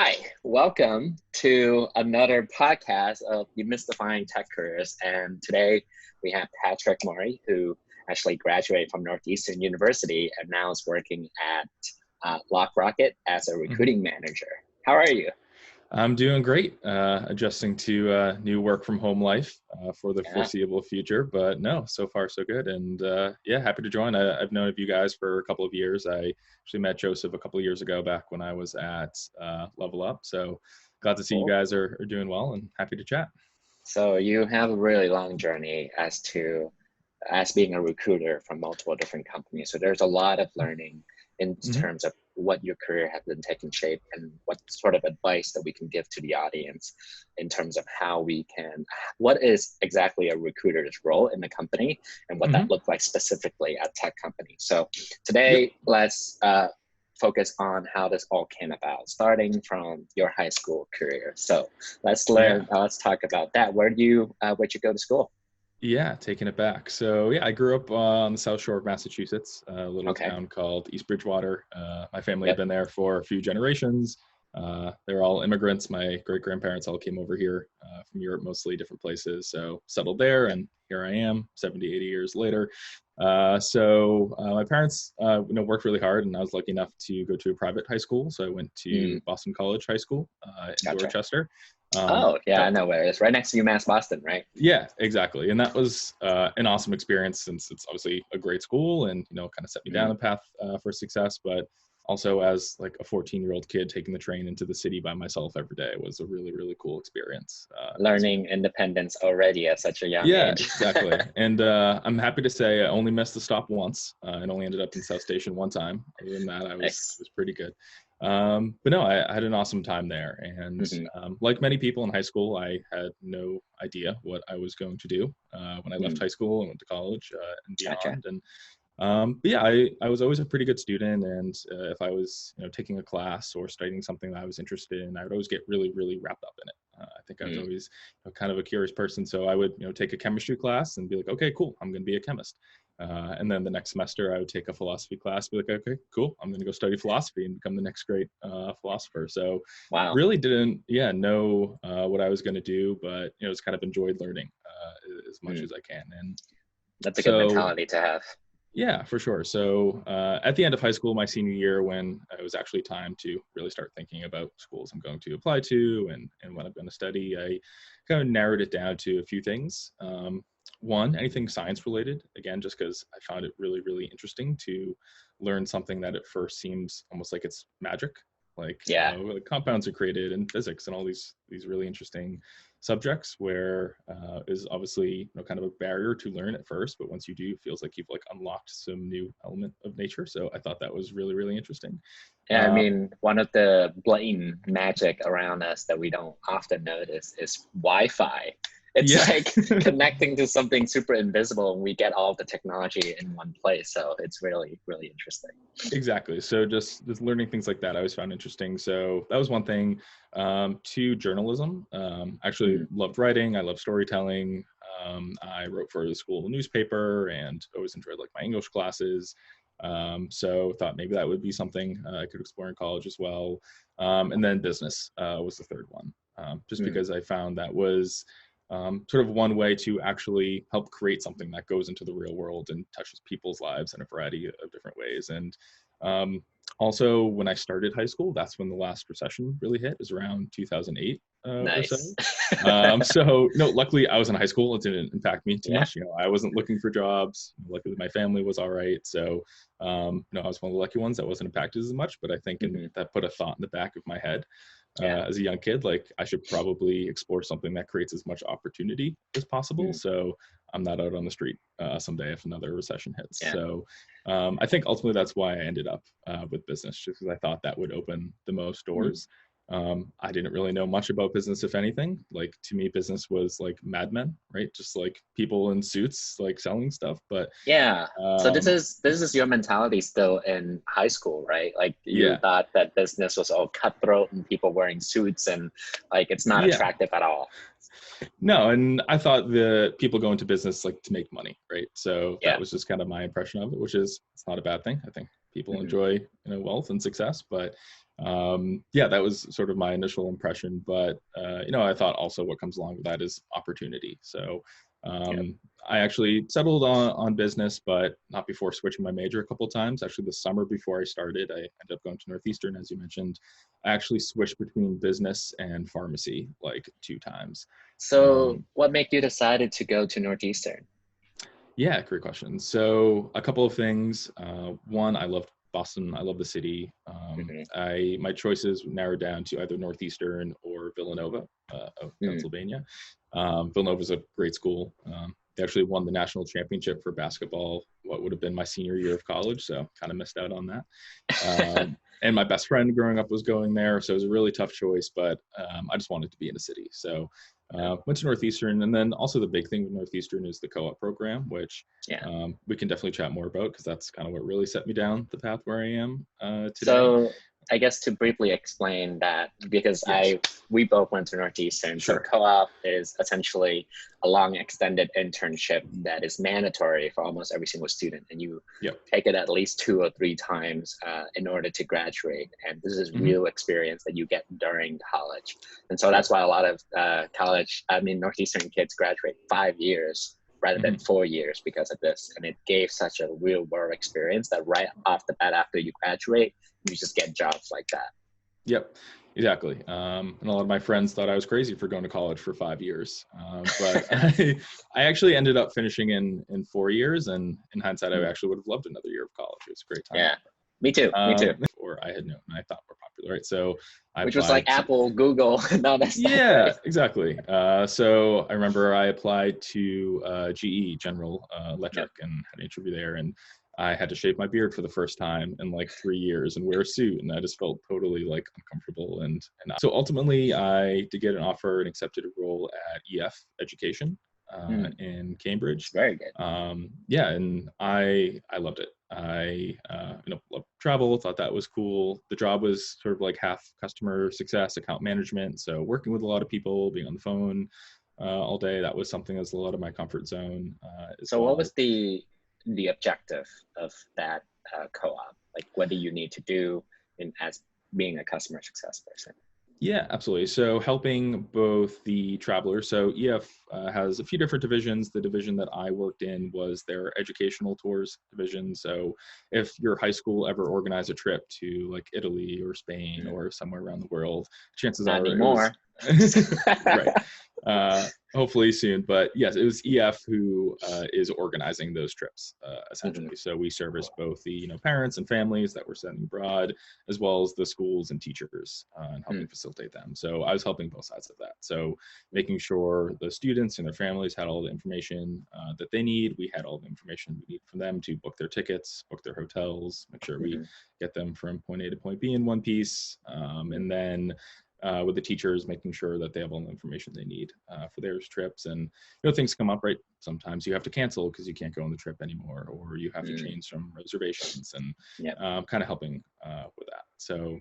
Hi, welcome to another podcast of Demystifying Tech Careers. And today we have Patrick Morey, who actually graduated from Northeastern University and now is working at LockRocket as a recruiting manager. How are you? I'm doing great, adjusting to new work from home life for the foreseeable future, but no, so far so good. And yeah, happy to join. I've known of you guys for a couple of years. I actually met Joseph a couple of years ago back when I was at Level Up. So glad to see you guys are doing well and happy to chat. So you have a really long journey as being a recruiter from multiple different companies. So there's a lot of learning in terms of what your career has been taking shape and what sort of advice that we can give to the audience in terms of what is exactly a recruiter's role in the company and what that looks like specifically at tech companies. So today, let's focus on how this all came about, starting from your high school career. So let's talk about that. Where'd you go to school? Yeah, taking it back. So yeah, I grew up on the South Shore of Massachusetts, a little town called East Bridgewater. My family had been there for a few generations. They're all immigrants. My great-grandparents all came over here from Europe, mostly different places. So settled there, and here I am 70, 80 years later. So my parents worked really hard, and I was lucky enough to go to a private high school. So I went to Boston College High School in Dorchester. I know where it is. Right next to UMass Boston, right? Yeah, exactly. And that was an awesome experience since it's obviously a great school and, kind of set me down the path for success. But also as like a 14-year-old kid taking the train into the city by myself every day was a really, really cool experience. Learning independence already at such a young age. Yeah, exactly. And I'm happy to say I only missed the stop once and only ended up in South Station one time. Other than that, I was pretty good. But no, I had an awesome time there. And like many people in high school, I had no idea what I was going to do when I left high school and went to college and beyond. And but yeah, I was always a pretty good student. And if I was taking a class or studying something that I was interested in, I would always get really, really wrapped up in it. I think I was always kind of a curious person. So I would take a chemistry class and be like, okay, cool, I'm going to be a chemist. And then the next semester I would take a philosophy class, be like, okay, cool, I'm going to go study philosophy and become the next great philosopher. So really didn't know what I was going to do, but just kind of enjoyed learning as much as I can. And that's a good mentality to have. Yeah, for sure. So at the end of high school, my senior year, when it was actually time to really start thinking about schools I'm going to apply to and what I'm going to study, I kind of narrowed it down to a few things. One, anything science related, again, just because I found it really, really interesting to learn something that at first seems almost like it's magic. Like, like compounds are created in physics and all these really interesting subjects where is obviously kind of a barrier to learn at first, but once you do, it feels like you've like unlocked some new element of nature. So I thought that was really, really interesting. Yeah, I mean, one of the blatant magic around us that we don't often notice is Wi-Fi. It's like connecting to something super invisible and we get all the technology in one place. So it's really, really interesting. Exactly. So just learning things like that, I always found interesting. So that was one thing. To journalism, actually loved writing. I love storytelling. I wrote for the school newspaper and always enjoyed like my English classes. So thought maybe that would be something I could explore in college as well. And then business was the third one, just because I found that was sort of one way to actually help create something that goes into the real world and touches people's lives in a variety of different ways. And also, when I started high school, that's when the last recession really hit. It was around 2008 or so. So, luckily I was in high school. It didn't impact me too much. I wasn't looking for jobs. Luckily, my family was all right. So, I was one of the lucky ones that wasn't impacted as much. But I think that put a thought in the back of my head. As a young kid, like I should probably explore something that creates as much opportunity as possible. So I'm not out on the street someday if another recession hits. So I think ultimately that's why I ended up with business, just because I thought that would open the most doors. I didn't really know much about business, if anything. Like to me, business was like Madmen, right? Just like people in suits, like selling stuff. But so this is your mentality still in high school, right? Like you thought that business was all cutthroat and people wearing suits and like it's not attractive at all. No, and I thought the people go into business like to make money, right? So that was just kind of my impression of it, which is it's not a bad thing. I think people Mhm. enjoy, wealth and success. But yeah, that was sort of my initial impression. But I thought also what comes along with that is opportunity. So Yep. I actually settled on business, but not before switching my major a couple of times. Actually, the summer before I started, I ended up going to Northeastern, as you mentioned. I actually switched between business and pharmacy like 2 times. So what made you decided to go to Northeastern? Yeah, great question. So a couple of things. One, I loved Boston. I love the city. Hmm. My choices narrowed down to either Northeastern or Villanova of Mm. Pennsylvania. Villanova is a great school. They actually won the national championship for basketball, what would have been my senior year of college, so kind of missed out on that. And my best friend growing up was going there, so it was a really tough choice, but I just wanted to be in a city. So went to Northeastern, and then also the big thing with Northeastern is the co-op program, which Yeah. we can definitely chat more about because that's kind of what really set me down the path where I am today. So I guess to briefly explain that, because Yes, we both went to Northeastern. So sure. co-op is essentially a long extended internship that is mandatory for almost every single student, and you Yep. take it at least 2 or 3 times in order to graduate. And this is Hmm. real experience that you get during college. And so Yep. that's why a lot of Northeastern kids graduate 5 years rather than Hmm. 4 years because of this. And it gave such a real world experience that right off the bat after you graduate, you just get jobs like that. Yep, exactly. And a lot of my friends thought I was crazy for going to college for 5 years, but I actually ended up finishing in 4 years. And in hindsight, I actually would have loved another year of college. It was a great time. Yeah, me too. Me too. Or I had known, I thought were popular, right? So I Which was like applied to. Apple, Google, and all that stuff, Yeah, right? exactly. So I remember I applied to GE, General Yep. Electric, and had an interview there, and I had to shave my beard for the first time in like 3 years and wear a suit, and I just felt totally like uncomfortable. And so ultimately, I did get an offer and accepted a role at EF Education in It's Cambridge. very good. Yeah, and I loved it. I loved travel, thought that was cool. The job was sort of like half customer success, account management, so working with a lot of people, being on the phone all day. That was something that was a lot of my comfort zone as So what well. was the objective of that co-op? Like, what do you need to do as being a customer success person? Yeah, absolutely. So helping both the travelers. So EF has a few different divisions. The division that I worked in was their educational tours division. So if your high school ever organized a trip to like Italy or Spain or somewhere around the world, chances Not are it was anymore. right. Hopefully soon. But yes, it was EF who is organizing those trips essentially. So we service both the parents and families that were sending abroad, as well as the schools and teachers and helping facilitate them. So I was helping both sides of that. So making sure the students and their families had all the information that they need. We had all the information we need from them to book their tickets, book their hotels, make sure we get them from point A to point B in one piece. And then with the teachers, making sure that they have all the information they need for their trips. And things come up, right? Sometimes you have to cancel because you can't go on the trip anymore, or you have to change some reservations, and kind of helping with that. So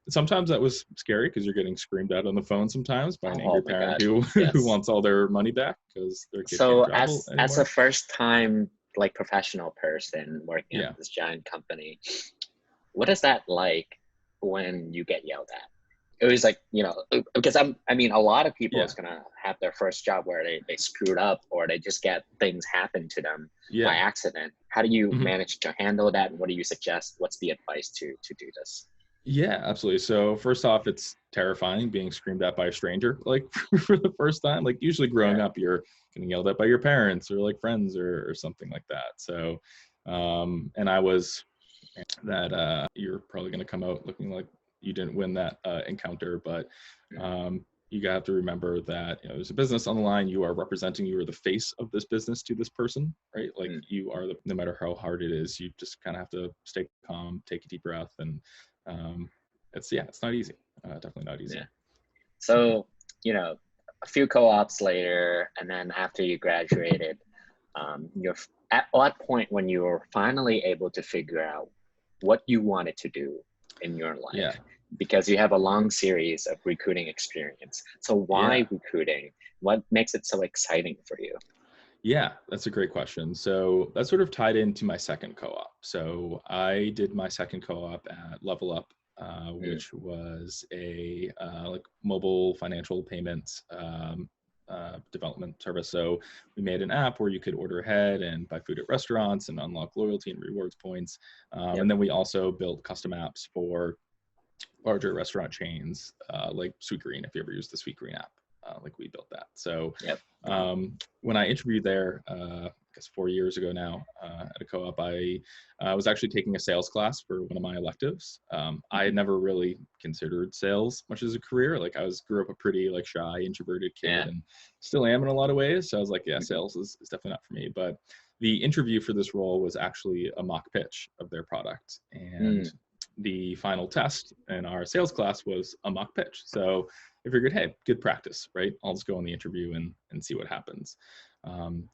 sometimes that was scary because you're getting screamed at on the phone sometimes by an Oh angry my parent God. who who Yes. wants all their money back because their kid can't So travel as a anymore. first time like professional person working at Yeah. this giant company, what is that like when you get yelled at? It was like, because I mean, a lot of people Yeah. is gonna have their first job where they screwed up or they just get things happen to them by Yeah. accident. How do you Mhm. manage to handle that? And what do you suggest? What's the advice to do this? Yeah, absolutely. So first off, it's terrifying being screamed at by a stranger, like for the first time. Like usually growing Yeah. up, you're getting yelled at by your parents or like friends or something like that. So, and I was that you're probably going to come out looking like you didn't win that encounter, but you have to remember that there's a business on the line. You are representing. You are the face of this business to this person, right? Like you are no matter how hard it is, you just kind of have to stay calm, take a deep breath, and it's not easy. Definitely not easy. Yeah. So, a few co-ops later, and then after you graduated, you're at what point when you were finally able to figure out what you wanted to do in your life? Yeah. Because you have a long series of recruiting experience. So Yeah. why recruiting? What makes it so exciting for you? Yeah, that's a great question. So that sort of tied into my second co-op. So I did my second co-op at Level Up, Mm, which was a like mobile financial payments development service. So we made an app where you could order ahead and buy food at restaurants and unlock loyalty and rewards points. yep. And then we also built custom apps for larger restaurant chains, like Sweetgreen, if you ever used the Sweetgreen app, like we built that. So Yep. when I interviewed there, I guess 4 years ago now, at a co-op, I was actually taking a sales class for one of my electives. I had Mhm. never really considered sales much as a career. Like grew up a pretty like shy, introverted kid, Yeah. and still am in a lot of ways. So I was like, yeah, Mhm. sales is definitely not for me. But the interview for this role was actually a mock pitch of their product, and Mm, the final test in our sales class was a mock pitch. So I figured, hey, good practice, right? I'll just go on the interview and see what happens.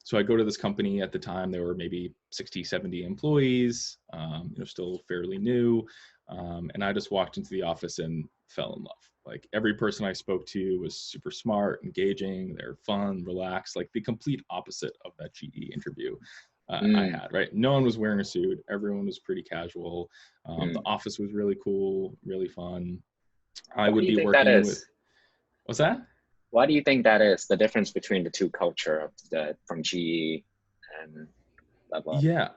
So I go to this company. At the time, there were maybe 60, 70 employees, still fairly new. And I just walked into the office and fell in love. Like every person I spoke to was super smart, engaging, they're fun, relaxed, like the complete opposite of that GE interview I mm, had, right? No one was wearing a suit. Everyone was pretty casual. The mm. office was really cool, really fun. I Why do would you be think that working with, is? what's that? Why do you think that is the difference between the two culture of the from GE and Level Up? Yeah,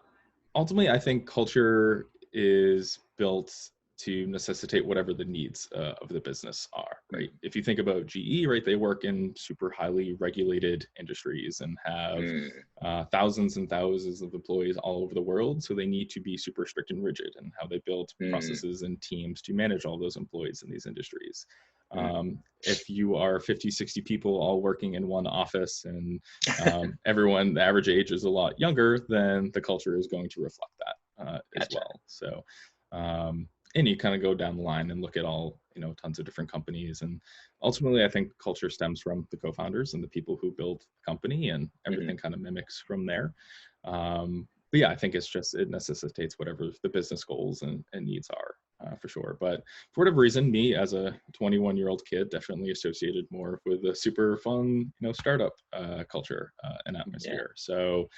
ultimately, I think culture is built to necessitate whatever the needs of the business are, right? Mm, If you think about GE, right, they work in super highly regulated industries and have mm, thousands and thousands of employees all over the world. So they need to be super strict and rigid in how they build mm, processes and teams to manage all those employees in these industries. mm. If you are 50, 60 people all working in one office and everyone, the average age is a lot younger, then the culture is going to reflect that as Gotcha. well. So, and you kind of go down the line and look at all, tons of different companies. And ultimately, I think culture stems from the co-founders and the people who build the company, and Hmm. everything kind of mimics from there. But yeah, I think it necessitates whatever the business goals and needs are, for sure. But for whatever reason, me as a 21-year-old kid definitely associated more with a super fun, startup culture and Yeah. atmosphere. So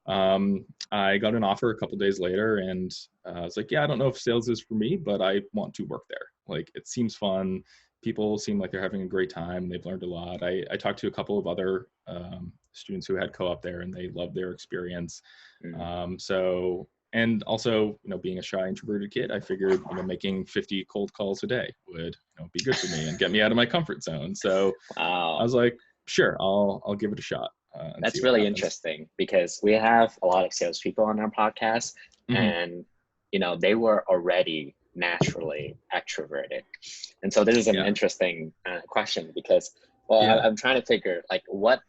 I got an offer a couple days later, and I was like, yeah, I don't know if sales is for me, but I want to work there. Like, it seems fun. People seem like they're having a great time. They've learned a lot. I talked to a couple of other students who had co-op there, and they loved their experience. Mm. And also, being a shy introverted kid, I figured, making 50 cold calls a day would, be good for me and get me out of my comfort zone. So I Wow. was like, sure, I'll give it a shot and see That's what really happens. interesting because we have a lot of salespeople on our podcast, Hmm. and they were already naturally extroverted, and so this is an Yeah, interesting question because, well, yeah, I'm trying to figure like what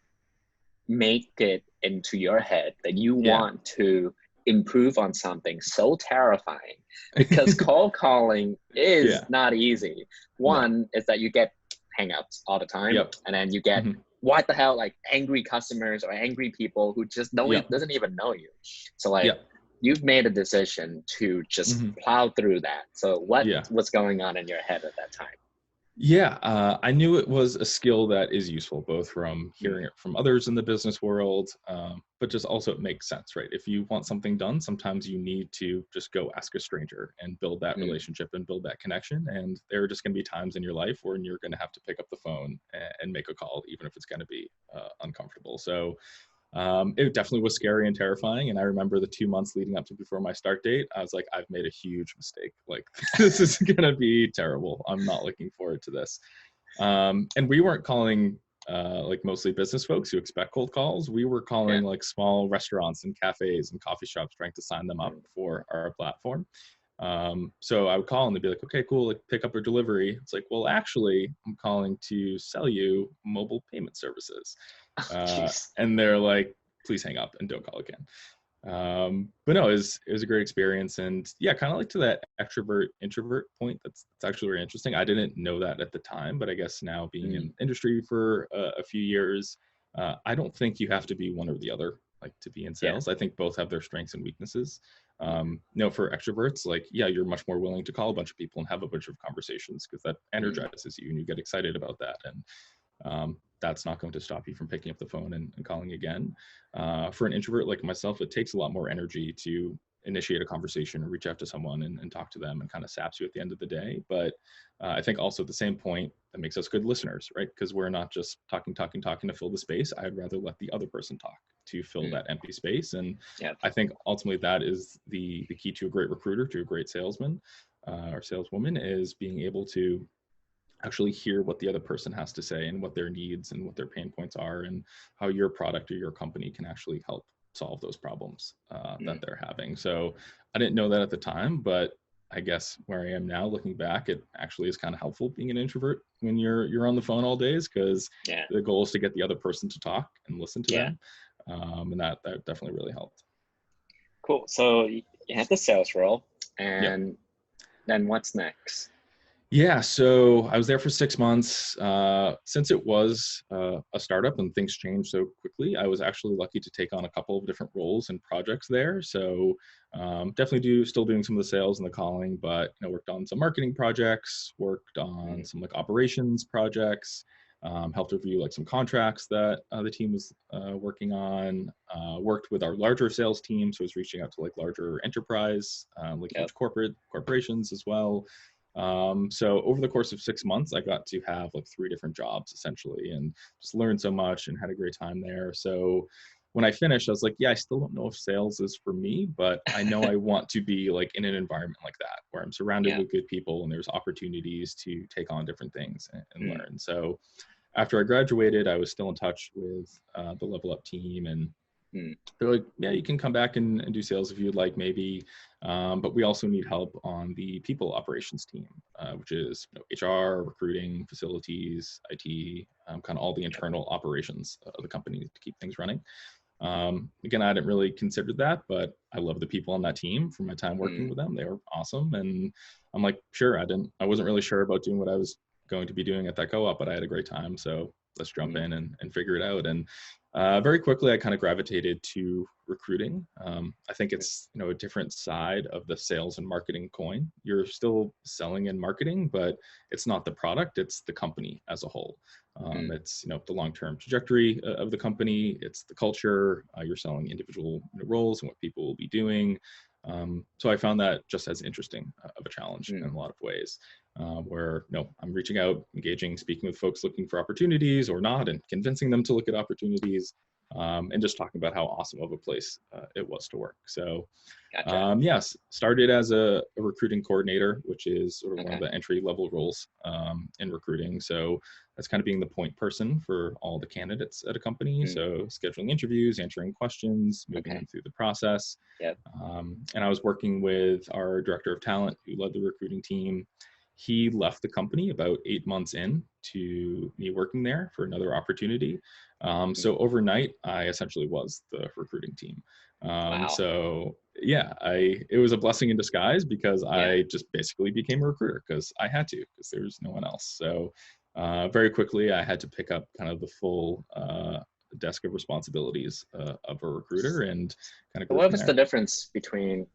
make it into your head that you yeah, want to improve on something so terrifying, because cold calling is yeah. not easy. No. One is that you get hangouts all the time, Yep. and then you get Hmm. what the hell, like angry customers or angry people who just Yep. doesn't even know you. So like Yep. you've made a decision to just Hmm. plow through that. So what Yeah. was going on in your head at that time? Yeah, I knew it was a skill that is useful, both from hearing Mm, it from others in the business world, but just also it makes sense, right? If you want something done, sometimes you need to just go ask a stranger and build that mm, relationship and build that connection. And there are just going to be times in your life when you're going to have to pick up the phone and make a call, even if it's going to be uncomfortable. So it definitely was scary and terrifying. And I remember the 2 months leading up to before my start date, I was like, I've made a huge mistake. Like, this is going to be terrible. I'm not looking forward to this. And we weren't calling like mostly business folks who expect cold calls. We were yeah. calling like small restaurants and cafes and coffee shops trying to sign them up Mm, for our platform. So I would call and they'd be like, okay, cool, like pick up a delivery. It's like, well, actually, I'm calling to sell you mobile payment services. jeez. And they're like, please hang up and don't call again. But no, it was a great experience. And yeah, kind of like to that extrovert introvert point, that's actually very interesting. I didn't know that at the time, but I guess now being Mm, in industry for a few years, I don't think you have to be one or the other, like to be in yeah. sales. I think both have their strengths and weaknesses. Mhm. For extroverts, like, yeah, you're much more willing to call a bunch of people and have a bunch of conversations because that Mm, energizes you and you get excited about that. And that's not going to stop you from picking up the phone and calling again. For an introvert like myself, it takes a lot more energy to initiate a conversation or reach out to someone and talk to them, and kind of saps you at the end of the day. But I think also at the same point, that makes us good listeners, right? Because we're not just talking to fill the space. I'd rather let the other person talk to fill that empty space. And I think ultimately that is the key to a great recruiter, to a great salesman or saleswoman, is being able to actually hear what the other person has to say and what their needs and what their pain points are, and how your product or your company can actually help solve those problems that they're having. So I didn't know that at the time, but I guess where I am now, looking back, it actually is kind of helpful being an introvert when you're on the phone all days, because the goal is to get the other person to talk and listen to them. And that definitely really helped. Cool. So you had the sales role, and then what's next? Yeah, so I was there for 6 months. Since it was a startup and things changed so quickly, I was actually lucky to take on a couple of different roles and projects there. So definitely still doing some of the sales and the calling, but worked on some marketing projects, worked on some like operations projects, helped review like some contracts that the team was working on, worked with our larger sales team. So I was reaching out to like larger enterprise, like huge corporations as well. So over the course of 6 months, I got to have like 3 different jobs essentially, and just learned so much and had a great time there. So when I finished, I was like, yeah, I still don't know if sales is for me, but I know I want to be like in an environment like that, where I'm surrounded with good people and there's opportunities to take on different things and learn. So after I graduated, I was still in touch with the Level Up team, and they're like, yeah, you can come back and do sales if you'd like, maybe. But we also need help on the people operations team, which is HR, recruiting, facilities, IT, kind of all the internal operations of the company to keep things running. Again, I didn't really consider that, but I love the people on that team from my time working with them. They were awesome. And I'm like, sure, I wasn't really sure about doing what I was going to be doing at that co-op, but I had a great time. So let's jump in and figure it out. And very quickly, I kind of gravitated to recruiting. I think it's a different side of the sales and marketing coin. You're still selling and marketing, but it's not the product; it's the company as a whole. It's the long-term trajectory of the company. It's the culture. You're selling individual roles and what people will be doing. So I found that just as interesting of a challenge in a lot of ways, where I'm reaching out, engaging, speaking with folks looking for opportunities or not, and convincing them to look at opportunities, and just talking about how awesome of a place it was to work. So yes, started as a recruiting coordinator, which is sort of one of the entry level roles in recruiting. So that's kind of being the point person for all the candidates at a company. So scheduling interviews, answering questions, moving them through the process. And I was working with our director of talent who led the recruiting team. He left the company about 8 months in to me working there for another opportunity. So overnight, I essentially was the recruiting team. So yeah, it was a blessing in disguise, because I just basically became a recruiter because I had to, because there's no one else. So very quickly, I had to pick up kind of the full desk of responsibilities of a recruiter, and kind of. What was the difference between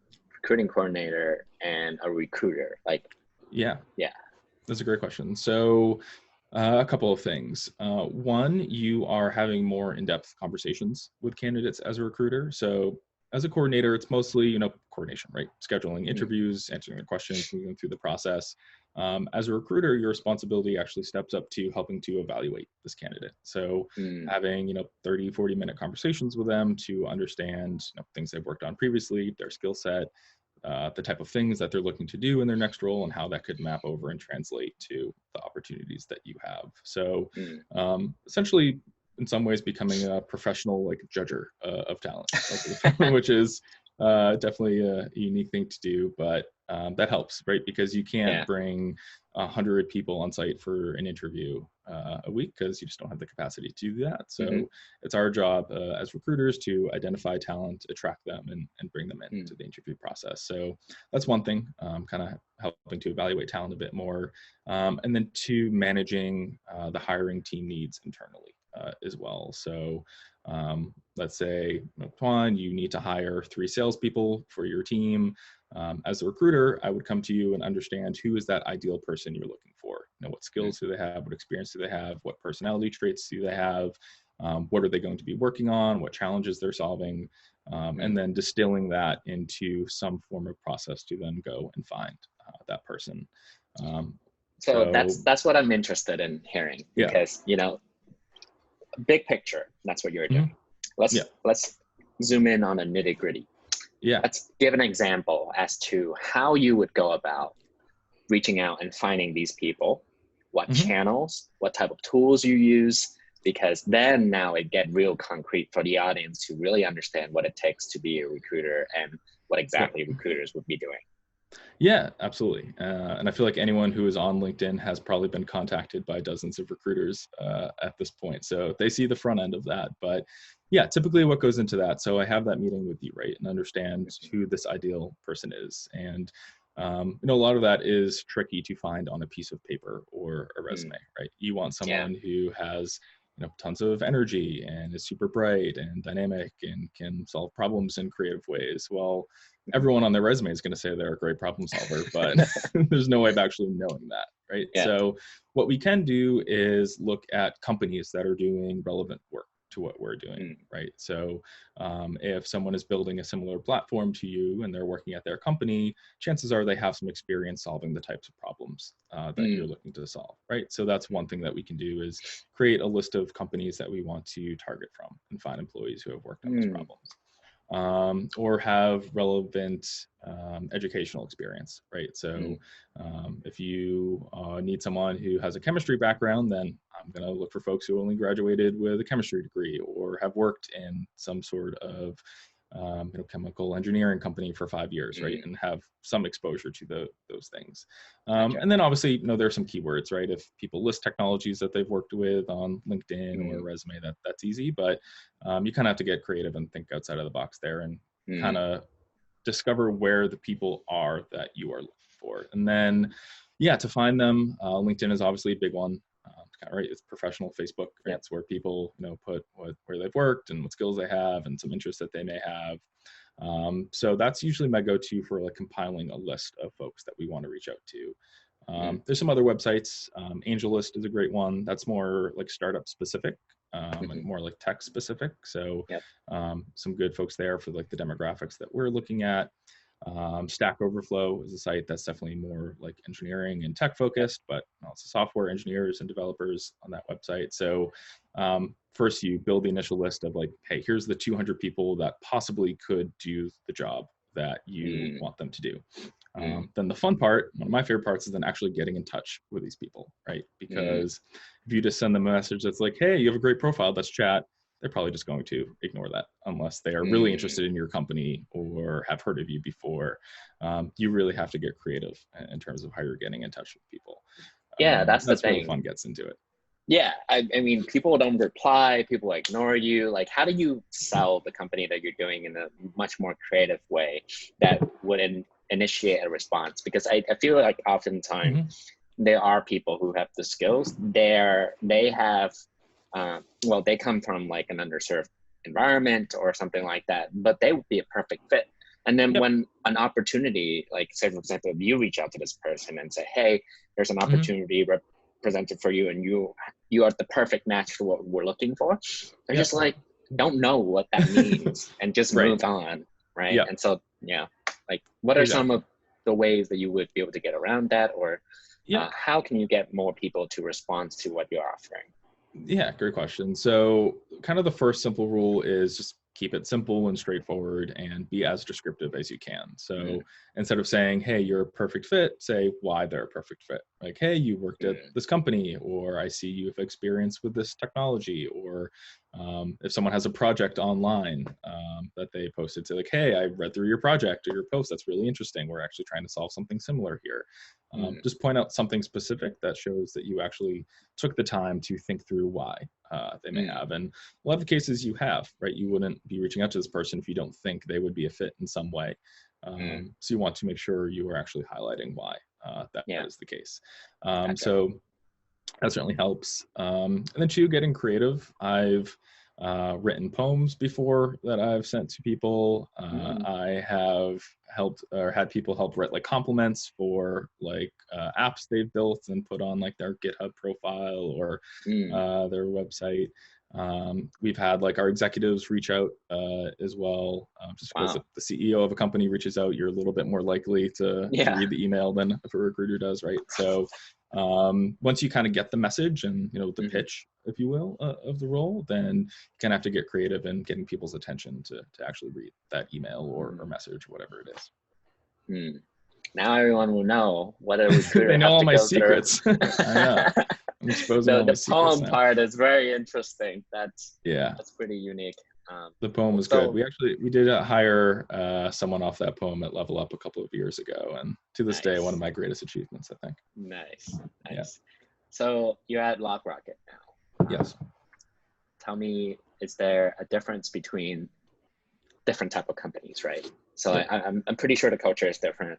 recruiting coordinator and a recruiter? Yeah, that's a great question. So a couple of things. One, you are having more in-depth conversations with candidates as a recruiter. So as a coordinator, it's mostly, coordination, right? Scheduling interviews, answering their questions, moving through the process. As a recruiter, your responsibility actually steps up to helping to evaluate this candidate. So having, 30, 40-minute conversations with them to understand things they've worked on previously, their skill set, the type of things that they're looking to do in their next role, and how that could map over and translate to the opportunities that you have. So essentially, in some ways, becoming a professional judger of talent, which is definitely a unique thing to do, but that helps, right? Because you can't bring 100 people on site for an interview a week, because you just don't have the capacity to do that. So it's our job as recruiters to identify talent, attract them, and bring them into the interview process. So that's one thing, kind of helping to evaluate talent a bit more. And then 2, managing the hiring team needs internally as well. So let's say, Tuan, you need to hire 3 salespeople for your team. As a recruiter, I would come to you and understand who is that ideal person you're looking for. what skills do they have, what experience do they have, what personality traits do they have, what are they going to be working on, what challenges they're solving, and then distilling that into some form of process to then go and find that person. So that's what I'm interested in hearing, because big picture, that's what you're doing. Let's zoom in on a nitty gritty. Let's give an example as to how you would go about reaching out and finding these people, what channels, what type of tools you use, because then now it get real concrete for the audience to really understand what it takes to be a recruiter and what exactly recruiters would be doing. Yeah, absolutely. And I feel like anyone who is on LinkedIn has probably been contacted by dozens of recruiters at this point. So they see the front end of that. But yeah, typically what goes into that. So I have that meeting with you, right, and understand who this ideal person is. And a lot of that is tricky to find on a piece of paper or a resume, right? You want someone who has tons of energy and is super bright and dynamic and can solve problems in creative ways. Well, everyone on their resume is going to say they're a great problem solver, but there's no way of actually knowing that, right? So what we can do is look at companies that are doing relevant work to what we're doing, right? So if someone is building a similar platform to you and they're working at their company, chances are they have some experience solving the types of problems that you're looking to solve, right? So that's one thing that we can do, is create a list of companies that we want to target from and find employees who have worked on those problems. Or have relevant educational experience, right? So if you need someone who has a chemistry background, then I'm going to look for folks who only graduated with a chemistry degree or have worked in some sort of chemical engineering company for 5 years, right? And have some exposure to those things. And then obviously, there are some keywords, right? If people list technologies that they've worked with on LinkedIn or a resume, that's easy, but you kind of have to get creative and think outside of the box there and kind of discover where the people are that you are looking for. And then, to find them, LinkedIn is obviously a big one. Right, it's professional Facebook. Right? It's where people put where they've worked and what skills they have and some interests that they may have. So that's usually my go-to for like compiling a list of folks that we want to reach out to. There's some other websites. AngelList is a great one. That's more like startup specific, and more like tech specific. So some good folks there for like the demographics that we're looking at. Stack Overflow is a site that's definitely more like engineering and tech focused, but also software engineers and developers on that website. So first you build the initial list of like, hey, here's the 200 people that possibly could do the job that you want them to do. Then the fun part, one of my favorite parts, is then actually getting in touch with these people, right? Because if you just send them a message that's like, hey, you have a great profile, let's chat, they're probably just going to ignore that unless they are really interested in your company or have heard of you before. You really have to get creative in terms of how you're getting in touch with people. That's the thing. Where the fun gets into it. Yeah, I mean, people don't reply, people ignore you. Like, how do you sell the company that you're doing in a much more creative way that would initiate a response? Because I feel like oftentimes there are people who have the skills. They have, they come from like an underserved environment or something like that, but they would be a perfect fit. And then when an opportunity, like say, for example, if you reach out to this person and say, hey, there's an opportunity presented for you and you are the perfect match for what we're looking for, they're just like, don't know what that means and just move on, right? And so, like, what are some of the ways that you would be able to get around that, or how can you get more people to respond to what you're offering? Yeah, great question. So kind of the first simple rule is just keep it simple and straightforward and be as descriptive as you can. So instead of saying, hey, you're a perfect fit, say why they're a perfect fit. Like, hey, you worked at this company, or I see you have experience with this technology, or if someone has a project online that they posted, say like, hey, I read through your project or your post, that's really interesting. We're actually trying to solve something similar here. Just point out something specific that shows that you actually took the time to think through why they may have. And a lot of the cases you have, right? You wouldn't be reaching out to this person if you don't think they would be a fit in some way. So you want to make sure you are actually highlighting why that is the case. So that certainly helps. And then two, getting creative. I've written poems before that I've sent to people. Mm. I have helped or had people help write like compliments for like apps they've built and put on like their GitHub profile or Mm. their website. We've had like our executives reach out as well, just because if Wow. the CEO of a company reaches out, you're a little bit more likely to Yeah. read the email than if a recruiter does, right? So once you kind of get the message and the Mhm. pitch, if you will, of the role, then you kind of have to get creative in getting people's attention to actually read that email or Mm. message, whatever it is. Mm. Now everyone will know what a recruiter They know have all to my go through. secrets. I know. I'm exposing all my The secrets poem now. part is very interesting. Yeah. That's pretty unique. The poem was good. So We did hire someone off that poem at Level Up a couple of years ago, and to this day, one of nice, my greatest achievements, I think. nice, Yeah. nice. So you're at LockRocket now. Yes. Tell me, is there a difference between different type of companies, right? So Yep. I'm pretty sure the culture is different,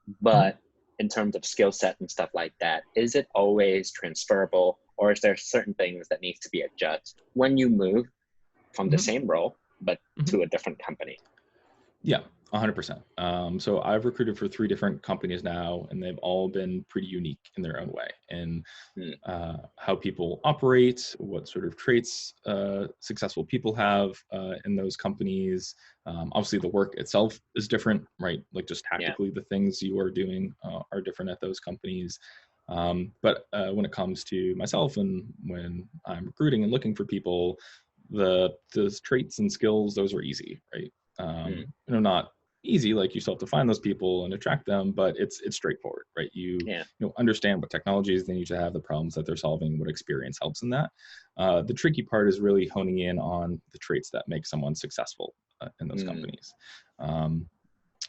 Mhm. but in terms of skill set and stuff like that, is it always transferable, or is there certain things that needs to be adjusted when you move from the Mhm. same role but Mhm. to a different company? Yeah, 100%. So I've recruited for 3 different companies now, and they've all been pretty unique in their own way. And Mm. how people operate, what sort of traits successful people have in those companies. Obviously, the work itself is different, right? Like just Yeah. tactically, the things you are doing are different at those companies. But when it comes to myself and when I'm recruiting and looking for people, the traits and skills, those are easy, right? Mm. Not easy, like you still have to find those people and attract them, but it's straightforward, right? Yeah. Understand what technologies they need to have, the problems that they're solving, what experience helps in that. The tricky part is really honing in on the traits that make someone successful in those Mm. companies.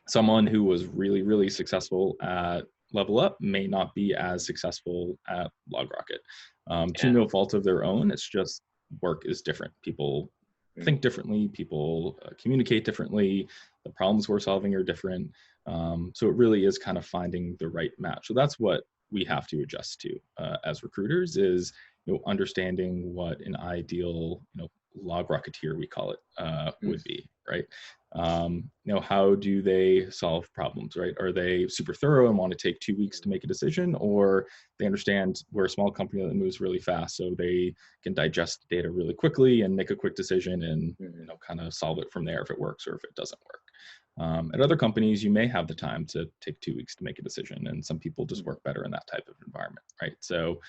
Someone who was really, really successful at Level Up may not be as successful at LogRocket. To Yeah. no fault of their own, it's just work is different. People Mm. think differently, people communicate differently, the problems we're solving are different. So it really is kind of finding the right match. So that's what we have to adjust to as recruiters is understanding what an ideal log rocketeer, we call it, Mm. would be, right? How do they solve problems, right? Are they super thorough and want to take 2 weeks to make a decision, or they understand we're a small company that moves really fast, so they can digest data really quickly and make a quick decision and Mm. kind of solve it from there if it works or if it doesn't work. At other companies, you may have the time to take 2 weeks to make a decision, and some people just work better in that type of environment, right? So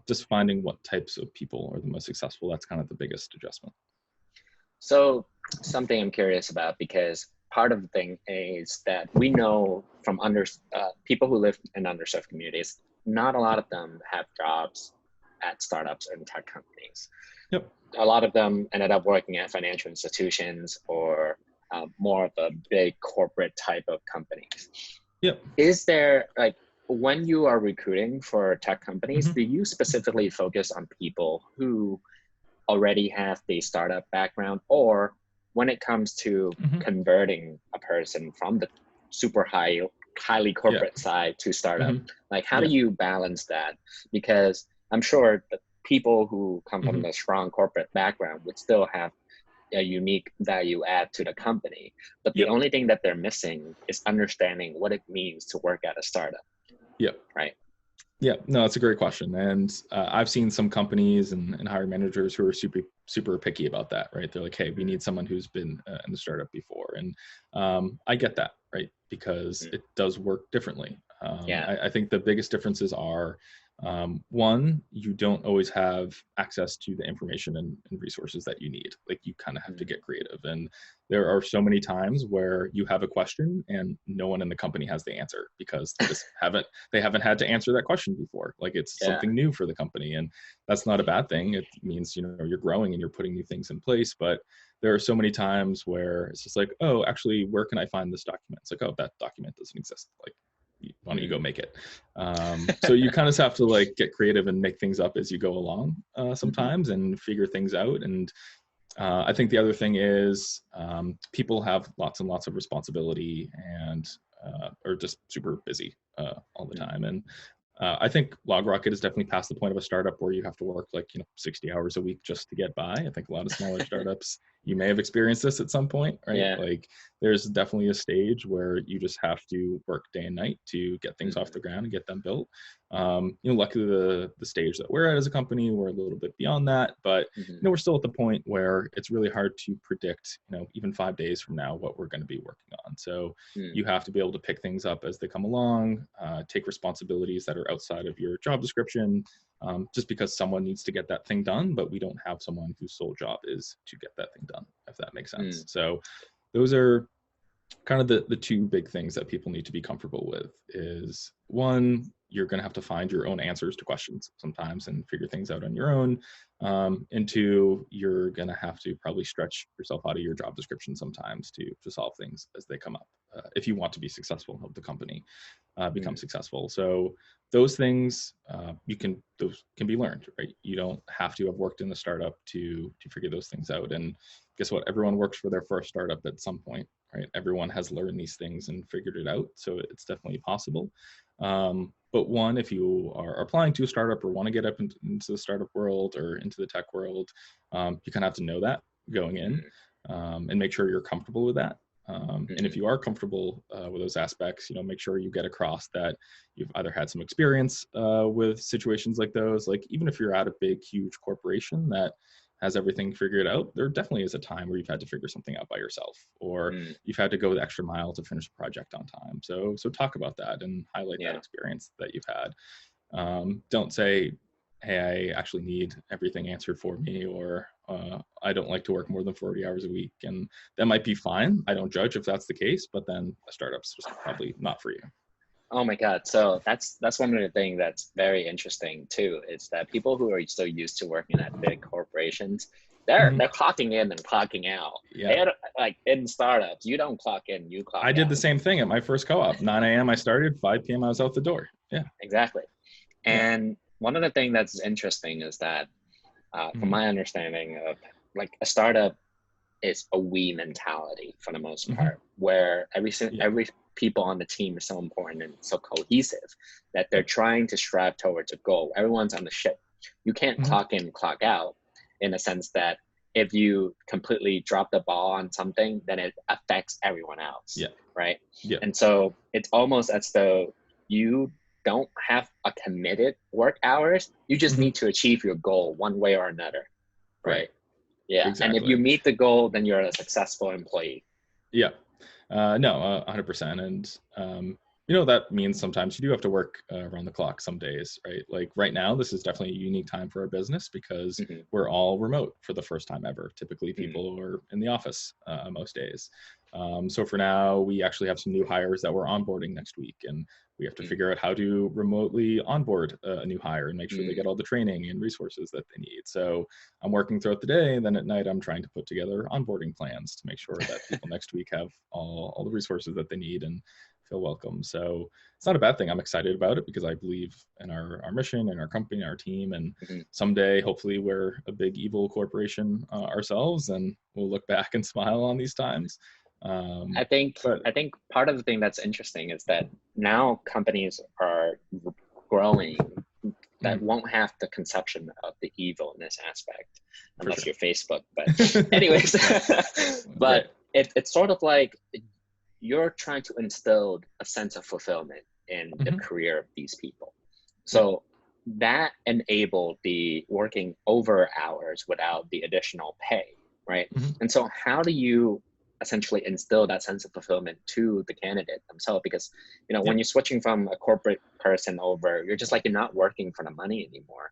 just finding what types of people are the most successful, that's kind of the biggest adjustment. So something I'm curious about, because part of the thing is that we know from people who live in underserved communities, not a lot of them have jobs at startups and tech companies. Yep. A lot of them ended up working at financial institutions or more of a big corporate type of companies. Yep. Is there, like, when you are recruiting for tech companies, Mm-hmm. do you specifically focus on people who already have the startup background, or when it comes to Mm-hmm. converting a person from the super highly Yeah. corporate side to startup, Mm-hmm. like how do Yeah. you balance that? Because I'm sure that people who come from Mm-hmm. the strong corporate background would still have a unique value add to the company, but the Yep. only thing that they're missing is understanding what it means to work at a startup. Yep. Right. Yeah, no, that's a great question. And I've seen some companies and hiring managers who are super picky about that, right? They're like, hey, we need someone who's been in the startup before. And I get that, right? Because it does work differently. Yeah. I think the biggest differences are, one, you don't always have access to the information and resources that you need. Like you kind of have to get creative. And there are so many times where you have a question and no one in the company has the answer because they haven't had to answer that question before. Like it's Yeah. something new for the company, and that's not a bad thing. It means you're growing and you're putting new things in place. But there are so many times where it's just like, oh, actually, where can I find this document? It's like, oh, that document doesn't exist. Like, why don't you go make it? So you kind of have to like get creative and make things up as you go along sometimes and figure things out. And I think the other thing is people have lots and lots of responsibility and are just super busy all the time. And I think LogrockIt is definitely past the point of a startup where you have to work like 60 hours a week just to get by. I think a lot of smaller startups, you may have experienced this at some point, right? Yeah. Like there's definitely a stage where you just have to work day and night to get things off the ground and get them built. Luckily the stage that we're at as a company, we're a little bit beyond that, but we're still at the point where it's really hard to predict, even 5 days from now what we're going to be working on. So you have to be able to pick things up as they come along, take responsibilities that are outside of your job description, just because someone needs to get that thing done, but we don't have someone whose sole job is to get that thing done, if that makes sense. So those are kind of the two big things that people need to be comfortable with. Is one, you're going to have to find your own answers to questions sometimes and figure things out on your own. And two, you're going to have to probably stretch yourself out of your job description sometimes to solve things as they come up, if you want to be successful, help the company become successful. So those things, those can be learned, right? You don't have to have worked in the startup to figure those things out. And guess what? Everyone works for their first startup at some point, right? Everyone has learned these things and figured it out. So it's definitely possible. But one, if you are applying to a startup or want to get up into the startup world or into the tech world, you kind of have to know that going in, and make sure you're comfortable with that. And if you are comfortable with those aspects, make sure you get across that you've either had some experience with situations like those. Like even if you're at a big, huge corporation that has everything figured out, there definitely is a time where you've had to figure something out by yourself, or you've had to go the extra mile to finish a project on time. So talk about that and highlight that experience that you've had. Don't say, hey, I actually need everything answered for me, or I don't like to work more than 40 hours a week. And that might be fine. I don't judge if that's the case, but then a startup's just probably not for you. Oh my God. So that's one of the things that's very interesting too, is that people who are so used to working at big corporations, they're clocking in and clocking out. Yeah. Like in startups, you don't clock in, you clock out. I did the same thing at my first co-op. 9 a.m. I started, 5 p.m. I was out the door. Yeah. Exactly. And one of the things that's interesting is that from my understanding of like a startup is a we mentality for the most part, where every people on the team is so important and so cohesive that they're trying to strive towards a goal. Everyone's on the ship. You can't clock in, clock out, in a sense that if you completely drop the ball on something, then it affects everyone else. Yeah. Right. Yeah. And so it's almost as though you don't have a committed work hours. You just need to achieve your goal one way or another. Right. Yeah. Exactly. And if you meet the goal, then you're a successful employee. Yeah. No, 100%. And, that means sometimes you do have to work around the clock some days, right? Like right now, this is definitely a unique time for our business because we're all remote for the first time ever. Typically people are in the office most days. So for now, we actually have some new hires that we're onboarding next week, and we have to figure out how to remotely onboard a new hire and make sure they get all the training and resources that they need. So I'm working throughout the day, and then at night I'm trying to put together onboarding plans to make sure that people next week have all the resources that they need and feel welcome. So it's not a bad thing. I'm excited about it because I believe in our mission and our company, our team, and someday hopefully we're a big evil corporation ourselves, and we'll look back and smile on these times. I think part of the thing that's interesting is that now companies are growing that won't have the conception of the evil in this aspect, unless you're Facebook. But anyways, but it's sort of like you're trying to instill a sense of fulfillment in the career of these people. So that enabled the working over hours without the additional pay, right? And so how do you essentially instill that sense of fulfillment to the candidate themselves? Because when you're switching from a corporate person over, you're just like, you're not working for the money anymore.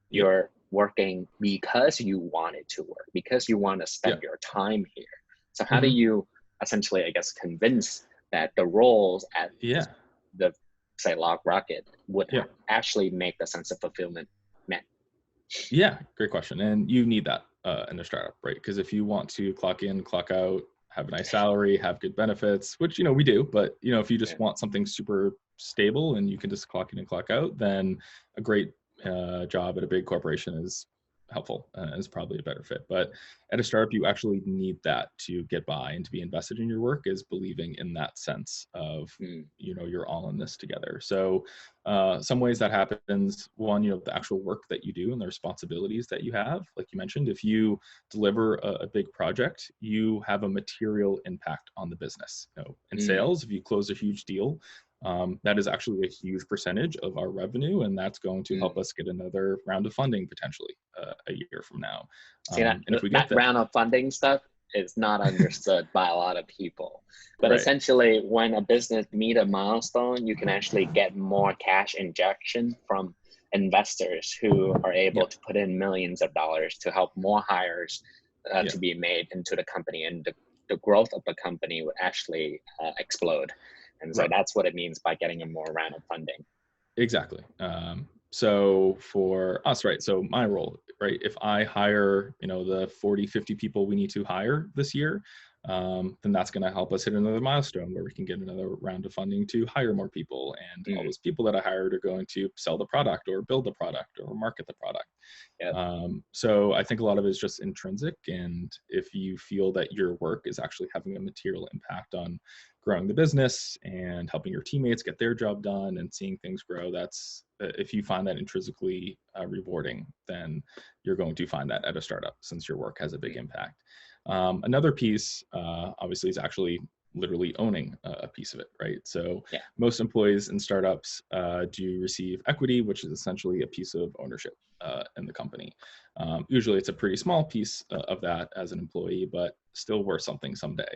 You're working because you wanted to work, because you want to spend your time here. So how do you essentially, I guess, convince that the roles at the say LockRocket would actually make the sense of fulfillment met? Yeah, great question. And you need that in a startup, right? Because if you want to clock in, clock out, have a nice salary, have good benefits, which, we do, but, if you just want something super stable and you can just clock in and clock out, then a great job at a big corporation is helpful, is probably a better fit. But at a startup, you actually need that to get by, and to be invested in your work is believing in that sense of, you're all in this together. So some ways that happens, one, the actual work that you do and the responsibilities that you have, like you mentioned, if you deliver a big project, you have a material impact on the business. In sales, if you close a huge deal, that is actually a huge percentage of our revenue, and that's going to help us get another round of funding potentially a year from now. See, and if we get that round of funding stuff is not understood by a lot of people. But Right. essentially, when a business meet a milestone, you can actually get more cash injection from investors who are able to put in millions of dollars to help more hires to be made into the company, and the growth of the company would actually explode. And so that's what it means by getting a more round of funding. Exactly. So for us, right, so my role, right, if I hire, the 40, 50 people we need to hire this year, then that's going to help us hit another milestone where we can get another round of funding to hire more people. And all those people that I hired are going to sell the product or build the product or market the product. So I think a lot of it is just intrinsic. And if you feel that your work is actually having a material impact on growing the business and helping your teammates get their job done and seeing things grow, that's, if you find that intrinsically rewarding, then you're going to find that at a startup, since your work has a big impact. Another piece, obviously, is actually literally owning a piece of it, right? So most employees in startups do receive equity, which is essentially a piece of ownership in the company. Usually it's a pretty small piece of that as an employee, but still worth something someday.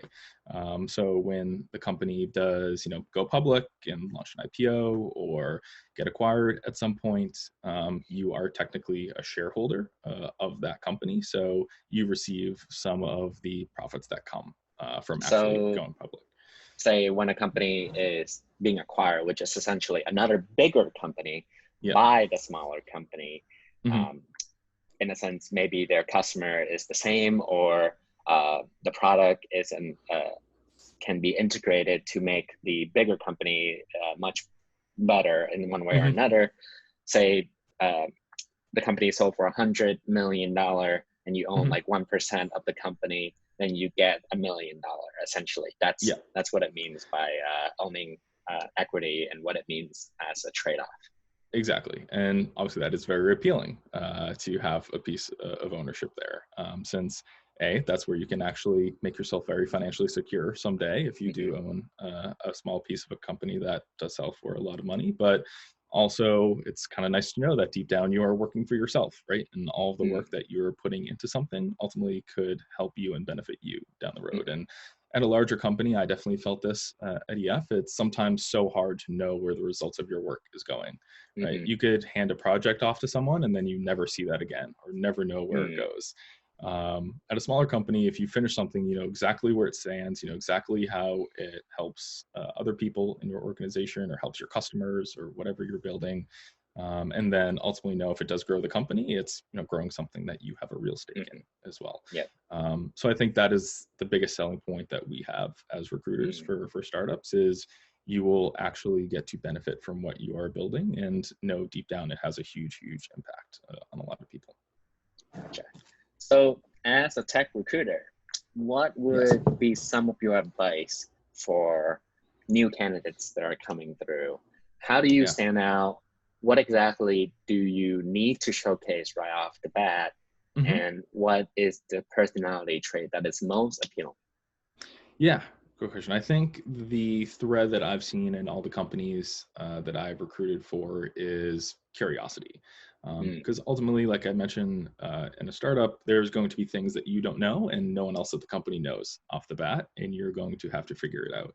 So when the company does, go public and launch an IPO or get acquired at some point, you are technically a shareholder of that company. So you receive some of the profits that come from actually going public. Say when a company is being acquired, which is essentially another bigger company by the smaller company, in a sense, maybe their customer is the same, or the product is can be integrated to make the bigger company much better in one way or another. Say the company sold for $100 million and you own like 1% of the company, then you get $1 million essentially. That's what it means by owning equity, and what it means as a trade-off. Exactly. And obviously that is very appealing to have a piece of ownership there, since that's where you can actually make yourself very financially secure someday if you do own a small piece of a company that does sell for a lot of money. But also, it's kind of nice to know that deep down you are working for yourself, right? And all of the work that you're putting into something ultimately could help you and benefit you down the road. And at a larger company, I definitely felt this at EF. It's sometimes so hard to know where the results of your work is going, right? You could hand a project off to someone and then you never see that again, or never know where it goes. At a smaller company, if you finish something, you know exactly where it stands, you know exactly how it helps other people in your organization or helps your customers or whatever you're building. And then ultimately know if it does grow the company, it's growing something that you have a real stake in as well. So I think that is the biggest selling point that we have as recruiters for startups is you will actually get to benefit from what you are building and know deep down it has a huge impact on a lot of people. Gotcha. So as a tech recruiter, what would be some of your advice for new candidates that are coming through? How do you stand out? What exactly do you need to showcase right off the bat? And what is the personality trait that is most appealing? Yeah, good question. I think the thread that I've seen in all the companies that I've recruited for is curiosity. Because ultimately, like I mentioned, in a startup, there's going to be things that you don't know and no one else at the company knows off the bat, and you're going to have to figure it out.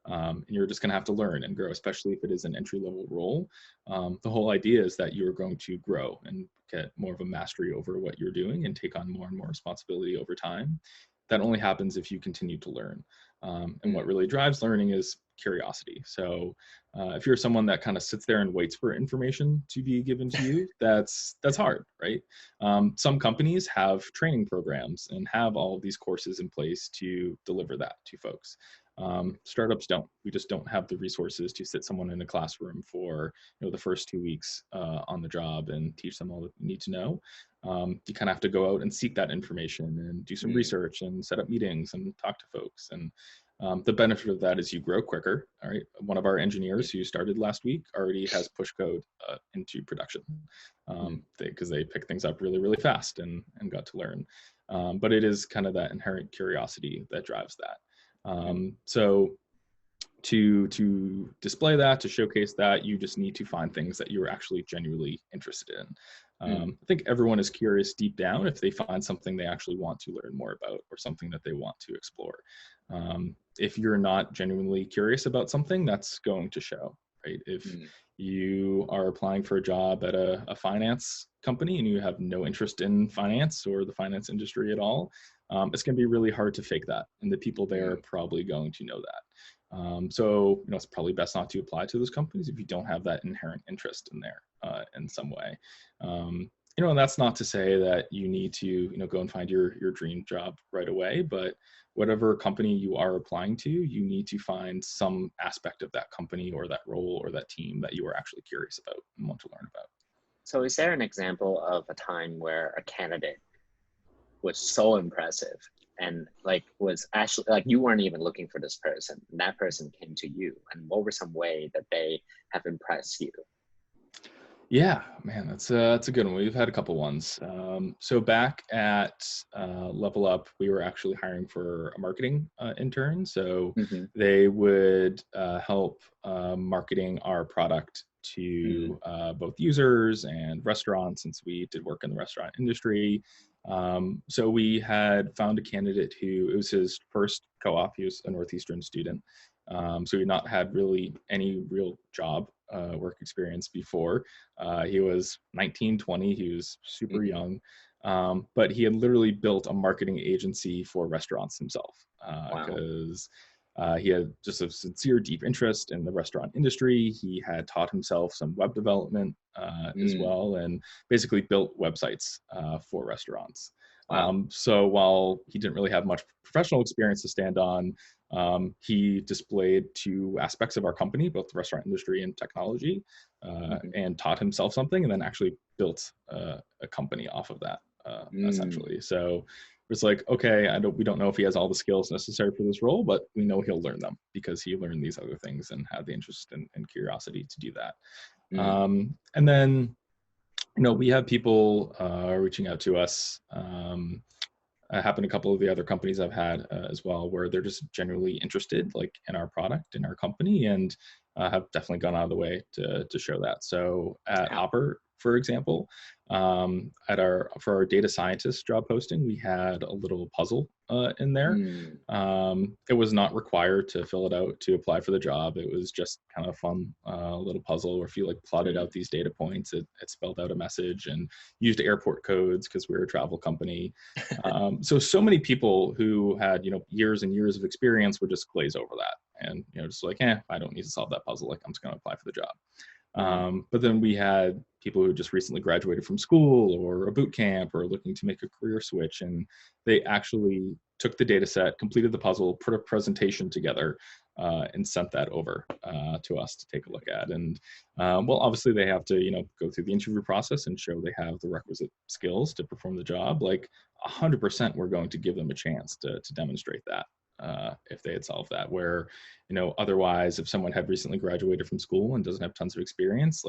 And you're just going to have to learn and grow, especially if it is an entry-level role. The whole idea is that you're going to grow and get more of a mastery over what you're doing and take on more and more responsibility over time. That only happens if you continue to learn. And what really drives learning is curiosity. So if you're someone that kind of sits there and waits for information to be given to you, that's hard, right? Some companies have training programs and have all of these courses in place to deliver that to folks. Startups don't. We just don't have the resources to sit someone in a classroom for the first 2 weeks on the job and teach them all that you need to know. You kind of have to go out and seek that information and do some research and set up meetings and talk to folks. And the benefit of that is you grow quicker. All right. One of our engineers who started last week already has push code into production because they pick things up really, really fast and got to learn. But it is kind of that inherent curiosity that drives that. So to display that, to showcase that, you just need to find things that you're actually genuinely interested in. I think everyone is curious deep down if they find something they actually want to learn more about or something that they want to explore. If you're not genuinely curious about something, that's going to show, right? If you are applying for a job at a finance company and you have no interest in finance or the finance industry at all, it's going to be really hard to fake that. And the people there are probably going to know that. So, it's probably best not to apply to those companies if you don't have that inherent interest in there in some way. And that's not to say that you need to, go and find your dream job right away, but whatever company you are applying to, you need to find some aspect of that company or that role or that team that you are actually curious about and want to learn about. So is there an example of a time where a candidate was so impressive and was actually you weren't even looking for this person, and that person came to you, and what were some way that they have impressed you? Yeah, man, that's a good one. We've had a couple ones. So back at Level Up, we were actually hiring for a marketing intern. So they would help marketing our product to both users and restaurants, since we did work in the restaurant industry. So we had found a candidate who, it was his first co-op. He was a Northeastern student. So he had not had really any real job work experience before. He was 19, 20. He was super young. But he had literally built a marketing agency for restaurants himself because he had just a sincere, deep interest in the restaurant industry. He had taught himself some web development as well, and basically built websites for restaurants. So while he didn't really have much professional experience to stand on, he displayed two aspects of our company, both the restaurant industry and technology, and taught himself something, and then actually built a company off of that, essentially. So it's like, okay, we don't know if he has all the skills necessary for this role, but we know he'll learn them because he learned these other things and had the interest and curiosity to do that. And then, we have people reaching out to us. Happened a couple of the other companies I've had as well, where they're just genuinely interested in our product, in our company, and have definitely gone out of the way to show that. So at Hopper, for example, for our data scientist job posting, we had a little puzzle in there. It was not required to fill it out to apply for the job. It was just kind of a fun little puzzle where if you plotted out these data points, it spelled out a message and used airport codes because we're a travel company. So many people who had years and years of experience would just glaze over that and just I don't need to solve that puzzle. I'm just going to apply for the job. But then we had people who just recently graduated from school or a boot camp or looking to make a career switch, and they actually took the data set, completed the puzzle, put a presentation together, and sent that over to us to take a look at. And well, obviously they have to go through the interview process and show they have the requisite skills to perform the job. 100% we're going to give them a chance to demonstrate that. If they had solved that, where otherwise if someone had recently graduated from school and doesn't have tons of experience,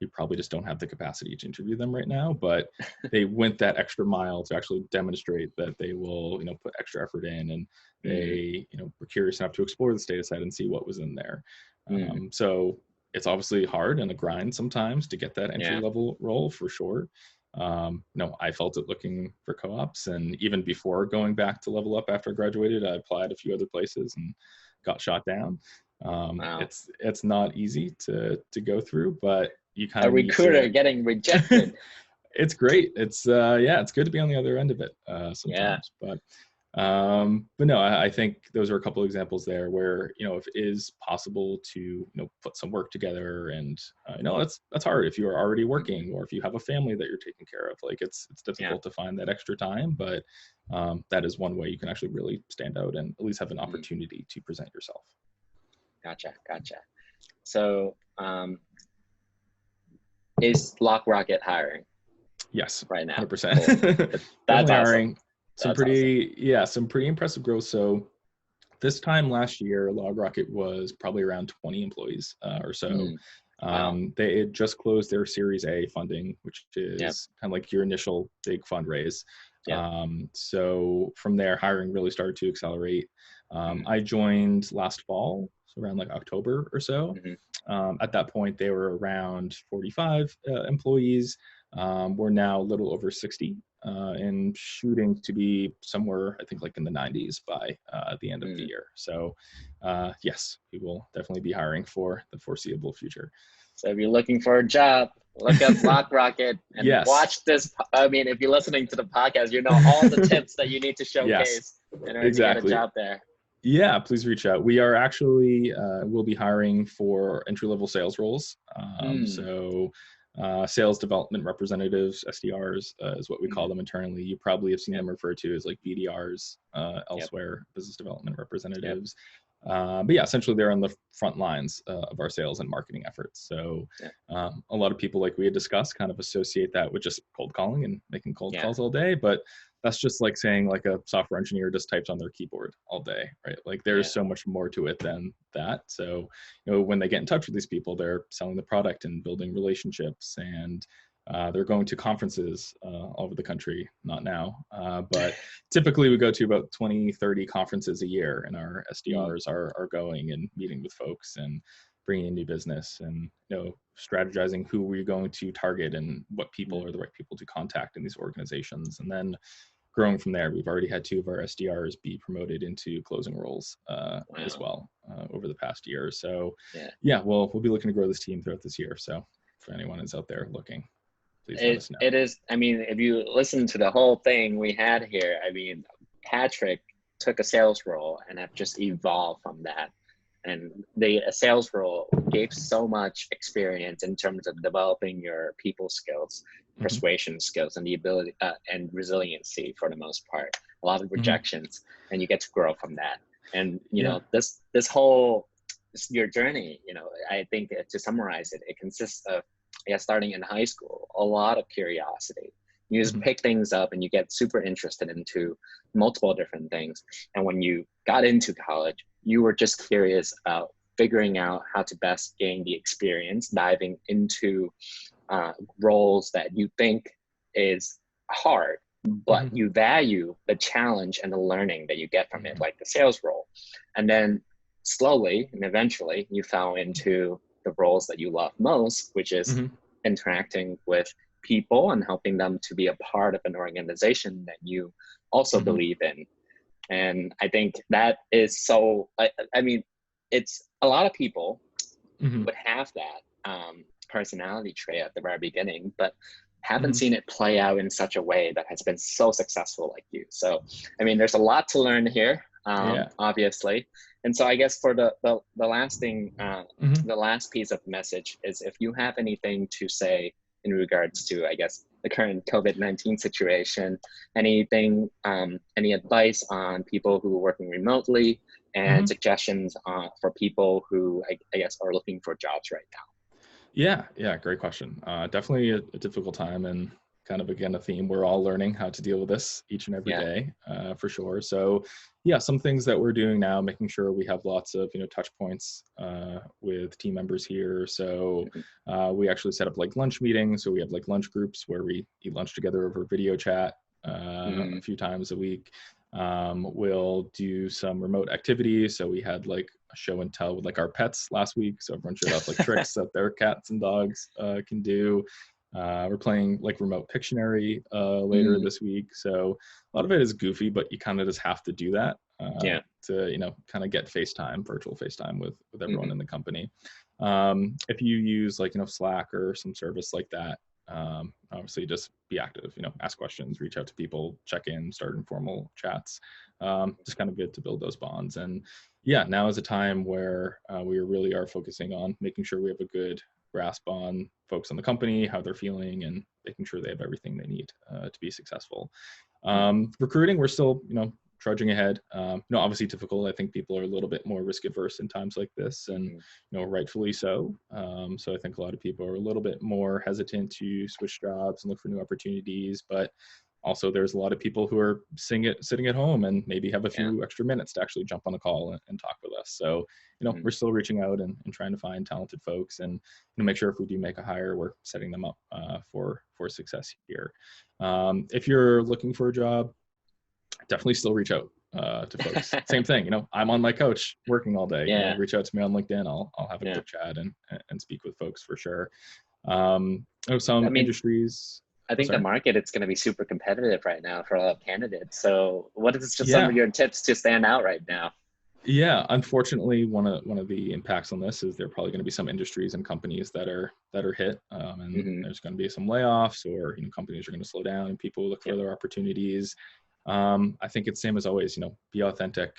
we probably just don't have the capacity to interview them right now. But they went that extra mile to actually demonstrate that they will put extra effort in, and they were curious enough to explore this data set and see what was in there. So it's obviously hard and a grind sometimes to get that entry level role, for sure. I felt it looking for co-ops, and even before going back to Level Up after I graduated, I applied a few other places and got shot down. It's not easy to go through, but you kind of a recruiter getting rejected. It's great. It's it's good to be on the other end of it sometimes. But But no, I think those are a couple of examples there where, if it is possible to, put some work together, and, that's hard if you are already working or if you have a family that you're taking care of. Like it's difficult to find that extra time, but that is one way you can actually really stand out and at least have an opportunity to present yourself. Gotcha. So is LockRocket hiring? Yes, right now. 100%. Cool. That's hiring. Some pretty impressive growth. So this time last year, LogrockIt was probably around 20 employees or so. Wow. They had just closed their Series A funding, which is kind of like your initial big fundraise. So from there, hiring really started to accelerate. I joined last fall, so around like October or so. At that point, they were around 45 employees. We're now a little over 60 and shooting to be somewhere, I think, like in the 90s by the end of the year. So yes, we will definitely be hiring for the foreseeable future. So if you're looking for a job, look up LockRocket and watch this. I mean, if you're listening to the podcast, you know all the tips that you need to showcase in order to get a job there. Yeah, please reach out. We are actually, we'll be hiring for entry-level sales roles. So sales development representatives, SDRs, is what we call them internally. You probably have seen them referred to as like BDRs elsewhere, business development representatives. But yeah, essentially they're on the front lines of our sales and marketing efforts. So a lot of people, like we had discussed, kind of associate that with just cold calling and making cold calls all day. But that's just like saying like a software engineer just types on their keyboard all day, right? Like there's so much more to it than that. So, when they get in touch with these people, they're selling the product and building relationships, and they're going to conferences all over the country, not now, but typically we go to about 20, 30 conferences a year, and our SDRs are going and meeting with folks and bringing in new business and, strategizing who we're going to target and what people are the right people to contact in these organizations. And then growing from there. We've already had 2 of our SDRs be promoted into closing roles as well over the past year. So we'll be looking to grow this team throughout this year. So if anyone is out there looking, please let us know. It is, I mean, if you listen to the whole thing we had here, I mean, Patrick took a sales role and have just evolved from that. And the sales role gave so much experience in terms of developing your people skills, persuasion skills, and the ability and resiliency for the most part. A lot of rejections, and you get to grow from that. And this whole your journey, I think to summarize it, it consists of, starting in high school, a lot of curiosity. You just pick things up and you get super interested into multiple different things. And when you got into college, you were just curious about figuring out how to best gain the experience, diving into roles that you think is hard, but you value the challenge and the learning that you get from it, like the sales role. And then slowly and eventually you fell into the roles that you love most, which is interacting with people and helping them to be a part of an organization that you also believe in. And I think that is so, I mean, it's a lot of people would have that personality trait at the very beginning, but haven't seen it play out in such a way that has been so successful like you. So, I mean, there's a lot to learn here, obviously. And so I guess for the last thing, the last piece of message is if you have anything to say in regards to, I guess, the current COVID-19 situation, anything, any advice on people who are working remotely and suggestions for people who, I guess, are looking for jobs right now? Yeah, great question. Definitely a difficult time, and kind of, again, a theme. We're all learning how to deal with this each and every day, for sure. So some things that we're doing now, making sure we have lots of, touch points with team members here. So we actually set up like lunch meetings. So we have like lunch groups where we eat lunch together over video chat a few times a week. We'll do some remote activities. So we had like a show and tell with like our pets last week. So everyone showed off like tricks that their cats and dogs can do. We're playing like remote Pictionary later this week. So a lot of it is goofy, but you kind of just have to do that to, kind of get virtual FaceTime with everyone in the company. If you use like, Slack or some service like that, Obviously just be active, ask questions, reach out to people, check in, start informal chats. Just kind of good to build those bonds. And yeah, now is a time where we really are focusing on making sure we have a good grasp on folks in the company, how they're feeling, and making sure they have everything they need to be successful. Recruiting, we're still, trudging ahead. Obviously difficult. I think people are a little bit more risk averse in times like this, and rightfully so. So I think a lot of people are a little bit more hesitant to switch jobs and look for new opportunities, but also there's a lot of people who are sitting at home and maybe have a few extra minutes to actually jump on a call and talk with us. So, we're still reaching out and trying to find talented folks, and make sure if we do make a hire, we're setting them up for success here. If you're looking for a job, definitely still reach out to folks. Same thing, I'm on my couch working all day. Reach out to me on LinkedIn. I'll have a quick chat and speak with folks for sure. Some industries. I think the market, it's going to be super competitive right now for a lot of candidates. So what is just some of your tips to stand out right now? Yeah, unfortunately, one of the impacts on this is there are probably going to be some industries and companies that are hit, and there's going to be some layoffs, or companies are going to slow down and people look for other opportunities. I think it's same as always, be authentic,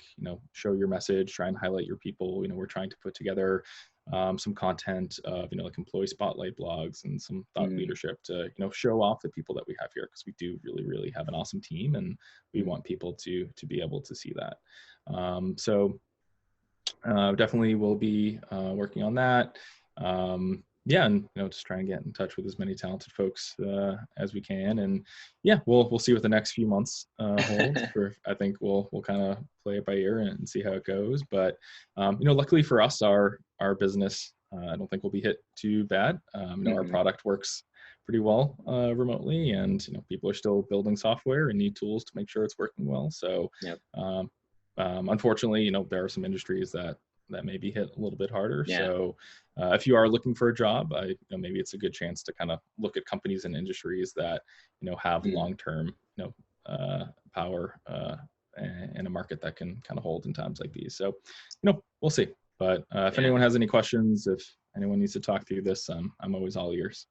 show your message, try and highlight your people. We're trying to put together some content of, like employee spotlight blogs and some thought leadership to, show off the people that we have here, because we do really, really have an awesome team, and we want people to be able to see that. So definitely we'll be working on that. And just try and get in touch with as many talented folks as we can, and we'll see what the next few months hold. I think we'll kind of play it by ear and see how it goes. But luckily for us, our business, I don't think will be hit too bad. Our product works pretty well remotely, and people are still building software and need tools to make sure it's working well. So unfortunately, there are some industries that may be hit a little bit harder. So if you are looking for a job, maybe it's a good chance to kind of look at companies and industries that have long-term power in a market that can kind of hold in times like these. So we'll see. But if anyone has any questions, if anyone needs to talk through this, I'm always all ears.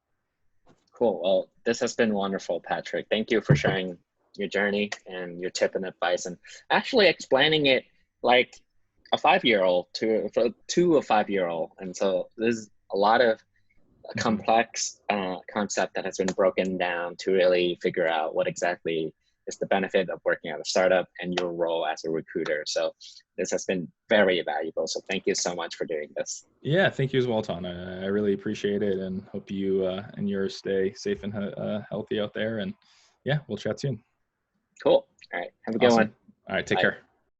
Cool. Well, this has been wonderful, Patrick. Thank you for sharing your journey and your tip and advice, and actually explaining it like a 5-year-old to a 5-year-old. And so there's a lot of complex concept that has been broken down to really figure out what exactly is the benefit of working at a startup and your role as a recruiter. So this has been very valuable. So thank you so much for doing this. Yeah, thank you as well, Ton. I really appreciate it, and hope you and yours stay safe and healthy out there. And we'll chat soon. Cool. All right. Have a good one. All right. Take care.